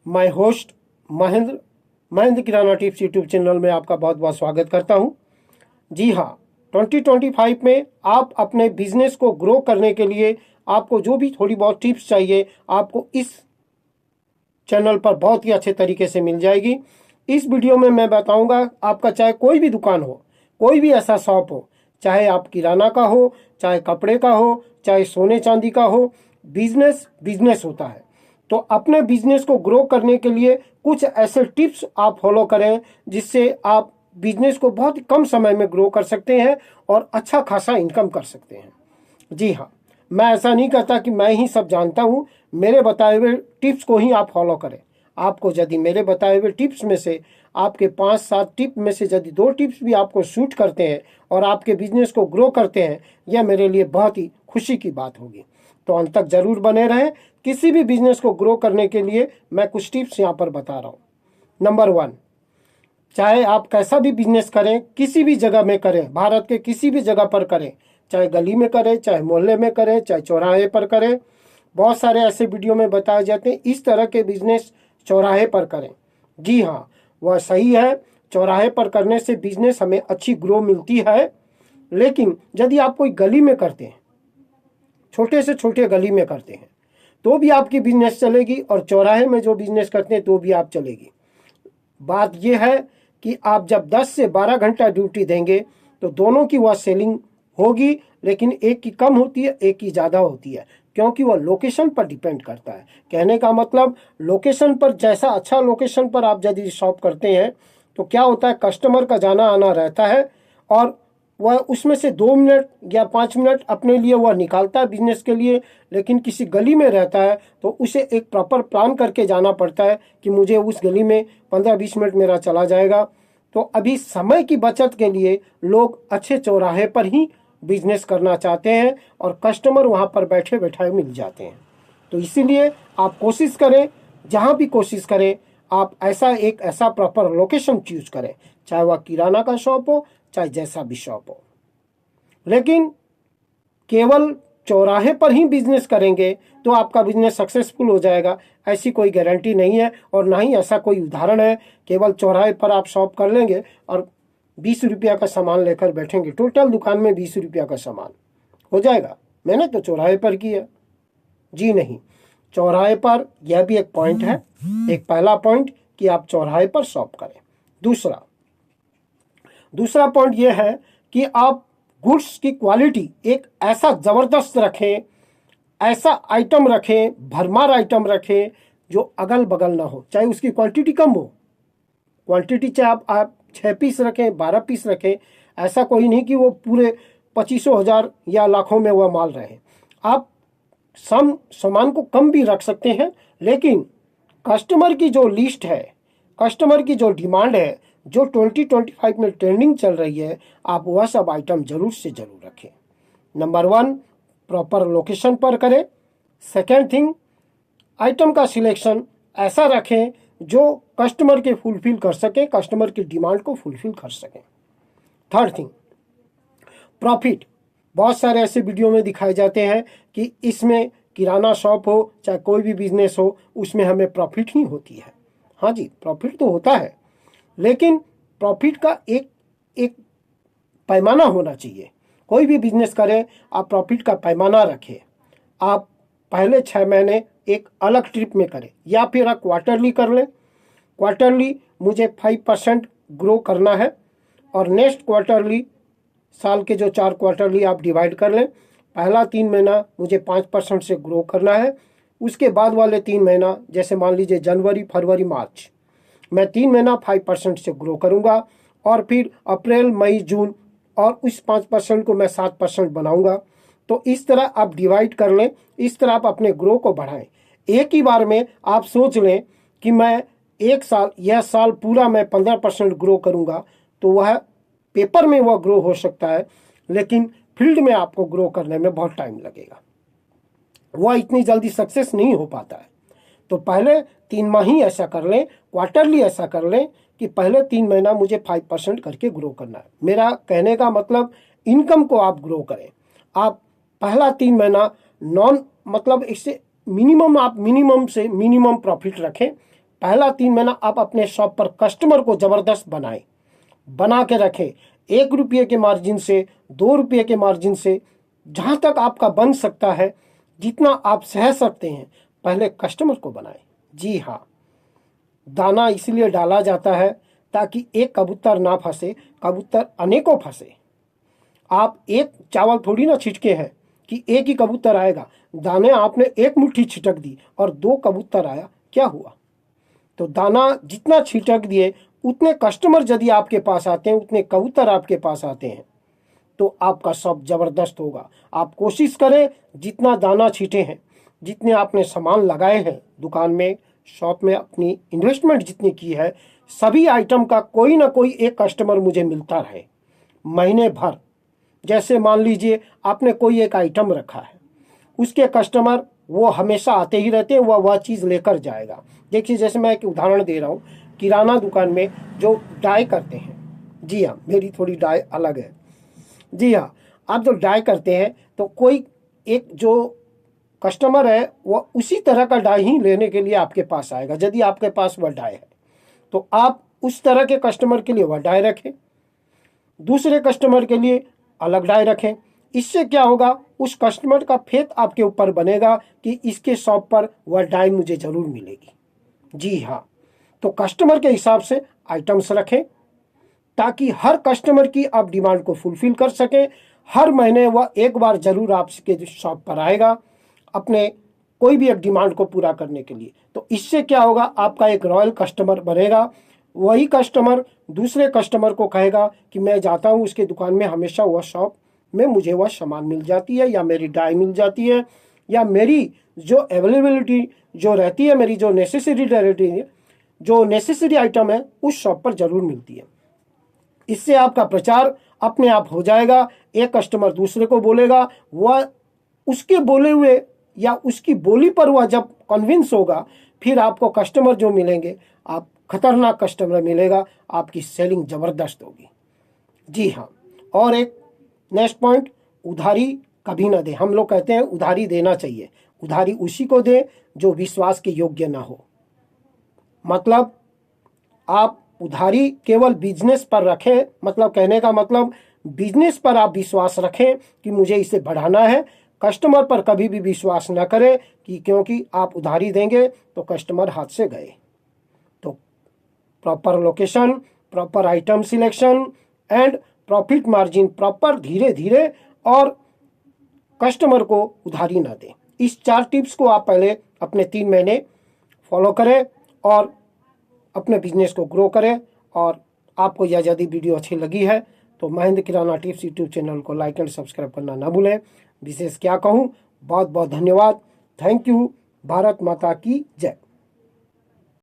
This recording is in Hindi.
मैं होस्ट महेंद्र महेंद्र किराना टिप्स यूट्यूब चैनल में आपका बहुत बहुत स्वागत करता हूं। जी हाँ, 2025 में आप अपने बिजनेस को ग्रो करने के लिए आपको जो भी थोड़ी बहुत टिप्स चाहिए आपको इस चैनल पर बहुत ही अच्छे तरीके से मिल जाएगी। इस वीडियो में मैं बताऊंगा आपका चाहे कोई भी दुकान हो, कोई भी ऐसा शॉप हो, चाहे आप किराना का हो, चाहे कपड़े का हो, चाहे सोने चांदी का हो, बिजनेस बिजनेस होता है। तो अपने बिजनेस को ग्रो करने के लिए कुछ ऐसे टिप्स आप फॉलो करें जिससे आप बिजनेस को बहुत कम समय में ग्रो कर सकते हैं और अच्छा खासा इनकम कर सकते हैं। जी हाँ, मैं ऐसा नहीं कहता कि मैं ही सब जानता हूँ। मेरे बताए हुए टिप्स को ही आप फॉलो करें। आपको यदि मेरे बताए हुए टिप्स में से आपके 5-7 टिप में से यदि 2 टिप्स भी आपको सूट करते हैं और आपके बिजनेस को ग्रो करते हैं, यह मेरे लिए बहुत ही खुशी की बात होगी। तो अंत तक जरूर बने रहें। किसी भी बिजनेस को ग्रो करने के लिए मैं कुछ टिप्स यहाँ पर बता रहा हूँ। नंबर 1, चाहे आप कैसा भी बिजनेस करें, किसी भी जगह में करें, भारत के किसी भी जगह पर करें, चाहे गली में करें, चाहे मोहल्ले में करें, चाहे चौराहे पर करें, बहुत सारे ऐसे वीडियो में बताए जाते हैं इस तरह के बिजनेस चौराहे पर करें। जी हाँ, वह सही है। चौराहे पर करने से बिजनेस हमें अच्छी ग्रो मिलती है। लेकिन यदि आप कोई गली में करते हैं, छोटे से छोटे गली में करते हैं, तो भी आपकी बिजनेस चलेगी और चौराहे में जो बिजनेस करते हैं तो भी आप चलेगी। बात यह है कि आप जब 10 से 12 घंटा ड्यूटी देंगे तो दोनों की वह सेलिंग होगी, लेकिन एक की कम होती है, एक की ज़्यादा होती है, क्योंकि वह लोकेशन पर डिपेंड करता है। कहने का मतलब, लोकेशन पर, जैसा अच्छा लोकेशन पर आप यदि शॉप करते हैं तो क्या होता है, कस्टमर का जाना आना रहता है और वह उसमें से 2 मिनट या 5 मिनट अपने लिए वह निकालता है बिजनेस के लिए। लेकिन किसी गली में रहता है तो उसे एक प्रॉपर प्लान करके जाना पड़ता है कि मुझे उस गली में 15-20 मिनट मेरा चला जाएगा। तो अभी समय की बचत के लिए लोग अच्छे चौराहे पर ही बिजनेस करना चाहते हैं और कस्टमर वहाँ पर बैठे बैठाए मिल जाते हैं। तो इसीलिए आप कोशिश करें, जहाँ भी कोशिश करें, आप ऐसा प्रॉपर लोकेशन चूज करें, चाहे वह किराना का शॉप हो, चाहे जैसा भी शॉप हो। लेकिन केवल चौराहे पर ही बिजनेस करेंगे तो आपका बिजनेस सक्सेसफुल हो जाएगा, ऐसी कोई गारंटी नहीं है और ना ही ऐसा कोई उदाहरण है। केवल चौराहे पर आप शॉप कर लेंगे और 20 रुपया का सामान लेकर बैठेंगे, टोटल दुकान में 20 रुपया का सामान हो जाएगा, मैंने तो चौराहे पर किया। जी नहीं, चौराहे पर यह भी एक पॉइंट है, एक पहला पॉइंट कि आप चौराहे पर शॉप करें। दूसरा पॉइंट यह है कि आप गुड्स की क्वालिटी एक ऐसा ज़बरदस्त रखें, ऐसा आइटम रखें, भरमार आइटम रखें जो अगल बगल ना हो। चाहे उसकी क्वांटिटी कम हो, क्वांटिटी चाहे आप 6 पीस रखें, 12 पीस रखें, ऐसा कोई नहीं कि वो पूरे 25,000 या लाखों में वह माल रहे। आप सामान को कम भी रख सकते हैं, लेकिन कस्टमर की जो लिस्ट है, कस्टमर की जो डिमांड है, जो 2025 में ट्रेंडिंग चल रही है, आप वह सब आइटम जरूर से जरूर रखें। नंबर 1, प्रॉपर लोकेशन पर करें। सेकेंड थिंग, आइटम का सिलेक्शन ऐसा रखें जो कस्टमर के फुलफिल कर सके, कस्टमर की डिमांड को फुलफिल कर सके। Third thing, profit. बहुत सारे ऐसे वीडियो में दिखाए जाते हैं कि इसमें किराना शॉप हो चाहे कोई भी बिजनेस हो, उसमें हमें प्रॉफिट ही होती है। हाँ जी, प्रॉफिट तो होता है, लेकिन प्रॉफिट का एक पैमाना होना चाहिए। कोई भी बिजनेस करें, आप प्रॉफिट का पैमाना रखें। आप पहले 6 महीने एक अलग ट्रिप में करें या फिर आप क्वार्टरली कर लें। क्वार्टरली मुझे 5% ग्रो करना है और नेक्स्ट क्वार्टरली, साल के जो 4 क्वार्टरली आप डिवाइड कर लें, पहला 3 महीना मुझे 5% से ग्रो करना है। उसके बाद वाले 3 महीना, जैसे मान लीजिए जनवरी, फरवरी, मार्च, मैं 3 महीना 5% से ग्रो करूंगा और फिर अप्रैल, मई, जून और उस 5% को मैं 7% बनाऊंगा। तो इस तरह आप डिवाइड कर लें, इस तरह आप अपने ग्रो को बढ़ाएं। एक ही बार में आप सोच लें कि मैं एक साल, यह साल पूरा मैं 15% ग्रो करूंगा, तो वह पेपर में वह ग्रो हो सकता है, लेकिन फील्ड में आपको ग्रो करने में बहुत टाइम लगेगा, वह इतनी जल्दी सक्सेस नहीं हो पाता है। तो पहले 3 माह ही ऐसा कर लें, क्वार्टरली ऐसा कर लें कि पहले 3 महीना मुझे 5% करके ग्रो करना है। मेरा कहने का मतलब, इनकम को आप ग्रो करें। आप पहला 3 महीना मतलब इससे मिनिमम, आप मिनिमम से मिनिमम प्रॉफिट रखें, पहला 3 महीना आप अपने शॉप पर कस्टमर को ज़बरदस्त बनाएं, बना के रखें। 1 रुपये के मार्जिन से, 2 रुपये के मार्जिन से, जहाँ तक आपका बन सकता है, जितना आप सह सकते हैं, पहले कस्टमर को बनाएं। जी हाँ, दाना इसलिए डाला जाता है ताकि एक कबूतर ना फंसे, कबूतर अनेकों फंसे। आप एक चावल थोड़ी ना छिटके हैं कि एक ही कबूतर आएगा। दाने आपने एक मुट्ठी छिटक दी और 2 कबूतर आया, क्या हुआ? तो दाना जितना छिटक दिए, उतने कस्टमर यदि आपके पास आते हैं, उतने कबूतर आपके पास आते हैं, तो आपका शॉप ज़बरदस्त होगा। आप कोशिश करें, जितना दाना छीटे हैं, जितने आपने सामान लगाए हैं दुकान में, शॉप में, अपनी इन्वेस्टमेंट जितनी की है, सभी आइटम का कोई ना कोई एक कस्टमर मुझे मिलता रहे महीने भर। जैसे मान लीजिए आपने कोई एक आइटम रखा है, उसके कस्टमर वो हमेशा आते ही रहते हैं, वह चीज़ लेकर जाएगा। देखिए, जैसे मैं एक उदाहरण दे रहा हूँ, किराना दुकान में जो डाई करते हैं, जी हाँ, मेरी थोड़ी डाई अलग है। जी हाँ, आप जो डाई करते हैं, तो कोई एक जो कस्टमर है वह उसी तरह का डाई ही लेने के लिए आपके पास आएगा। यदि आपके पास वह डाई है, तो आप उस तरह के कस्टमर के लिए वह डाई रखें, दूसरे कस्टमर के लिए अलग डाई रखें। इससे क्या होगा, उस कस्टमर का फेथ आपके ऊपर बनेगा कि इसके शॉप पर वह डाई मुझे ज़रूर मिलेगी। जी हाँ, तो कस्टमर के हिसाब से आइटम्स रखें ताकि हर कस्टमर की आप डिमांड को फुलफिल कर सकें। हर महीने वह एक बार ज़रूर आपके शॉप पर आएगा अपने कोई भी एक डिमांड को पूरा करने के लिए। तो इससे क्या होगा, आपका एक रॉयल कस्टमर बनेगा। वही कस्टमर दूसरे कस्टमर को कहेगा कि मैं जाता हूँ उसके दुकान में, हमेशा वह शॉप में मुझे वह सामान मिल जाती है, या मेरी डाई मिल जाती है, या मेरी जो अवेलेबिलिटी जो रहती है, मेरी जो नेसेसरी रहती है, जो नेसेसरी आइटम है, उस शॉप पर ज़रूर मिलती है। इससे आपका प्रचार अपने आप हो जाएगा। एक कस्टमर दूसरे को बोलेगा, वह उसके बोले हुए या उसकी बोली पर वह जब कन्विंस होगा, फिर आपको कस्टमर जो मिलेंगे, आप खतरनाक कस्टमर मिलेगा, आपकी सेलिंग ज़बरदस्त होगी। जी हाँ, और एक नेक्स्ट पॉइंट, उधारी कभी ना दें। हम लोग कहते हैं उधारी देना चाहिए, उधारी उसी को दें जो विश्वास के योग्य ना हो। मतलब आप उधारी केवल बिजनेस पर रखें, मतलब कहने का मतलब बिजनेस पर आप विश्वास रखें कि मुझे इसे बढ़ाना है। कस्टमर पर कभी भी विश्वास न करें कि क्योंकि आप उधारी देंगे तो कस्टमर हाथ से गए। तो proper location, proper item selection and profit margin, proper धीरे धीरे, और कस्टमर को उधारी ना दें। इस 4 टिप्स को आप पहले अपने 3 महीने फॉलो करें और अपने बिजनेस को ग्रो करें। और आपको यह यदि वीडियो अच्छी लगी है तो महेंद्र किराना टिप्स यूट्यूब चैनल को लाइक एंड सब्सक्राइब करना ना भूलें। विशेष क्या कहूँ, बहुत बहुत धन्यवाद। Thank you. भारत माता की जय।